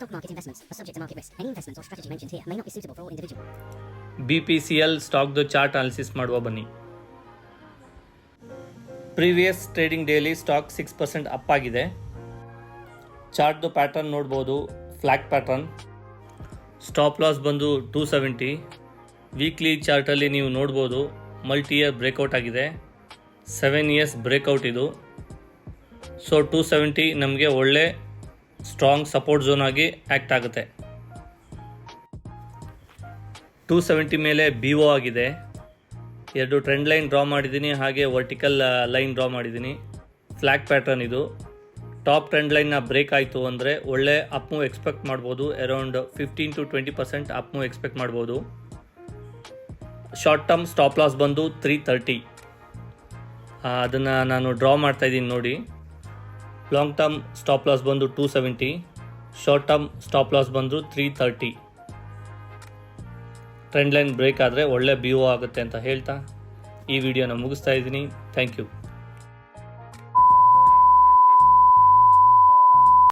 Stock market investments are subject to market risk. Any investments or strategy mentioned here may not be suitable for all individual. BPCL ಸ್ಟಾಕ್ದು chart analysis ಮಾಡುವ ಬನ್ನಿ. Previous trading daily stock 6% up ಆಗಿದೆ. ಚಾರ್ಟ್ದು pattern ನೋಡ್ಬೋದು, flag pattern. Stop loss ಬಂದು 270. Weekly ಚಾರ್ಟಲ್ಲಿ ನೀವು ನೋಡ್ಬೋದು multi year break out ಆಗಿದೆ. 7 ಇಯರ್ಸ್ ಬ್ರೇಕೌಟ್ ಇದು. ಸೊ 270 ನಮಗೆ ಒಳ್ಳೆ ಸ್ಟ್ರಾಂಗ್ ಸಪೋರ್ಟ್ ಝೋನ್ ಆಗಿ ಆ್ಯಕ್ಟ್ ಆಗುತ್ತೆ. 270 ಮೇಲೆ BO ಆಗಿದೆ. 2 ಟ್ರೆಂಡ್ ಲೈನ್ ಡ್ರಾ ಮಾಡಿದ್ದೀನಿ, ಹಾಗೆ ವರ್ಟಿಕಲ್ ಲೈನ್ ಡ್ರಾ ಮಾಡಿದ್ದೀನಿ. ಫ್ಲ್ಯಾಗ್ ಪ್ಯಾಟರ್ನ್ ಇದು. ಟಾಪ್ ಟ್ರೆಂಡ್ ಲೈನ್ನ ಬ್ರೇಕ್ ಆಯಿತು ಅಂದರೆ ಒಳ್ಳೆ ಅಪ್ ಮೂವ್ ಎಕ್ಸ್ಪೆಕ್ಟ್ ಮಾಡ್ಬೋದು. Around 15 to 20% up move expect ಮಾಡ್ಬೋದು. ಶಾರ್ಟ್ ಟರ್ಮ್ ಸ್ಟಾಪ್ ಲಾಸ್ ಬಂದು 330. ಅದನ್ನು ನಾನು ಡ್ರಾ ಮಾಡ್ತಾಯಿದ್ದೀನಿ ನೋಡಿ. ಲಾಂಗ್ ಟರ್ಮ್ ಸ್ಟಾಪ್ ಲಾಸ್ ಬಂದು 270. ಶಾರ್ಟ್ ಟರ್ಮ್ ಸ್ಟಾಪ್ ಲಾಸ್ ಬಂದು 330. ಟ್ರೆಂಡ್ ಲೈನ್ ಬ್ರೇಕ್ ಆದರೆ ಒಳ್ಳೆ BO ಆಗುತ್ತೆ ಅಂತ ಹೇಳ್ತಾ ಈ ವಿಡಿಯೋನ ಮುಗಿಸ್ತಾ ಇದ್ದೀನಿ. Thank you.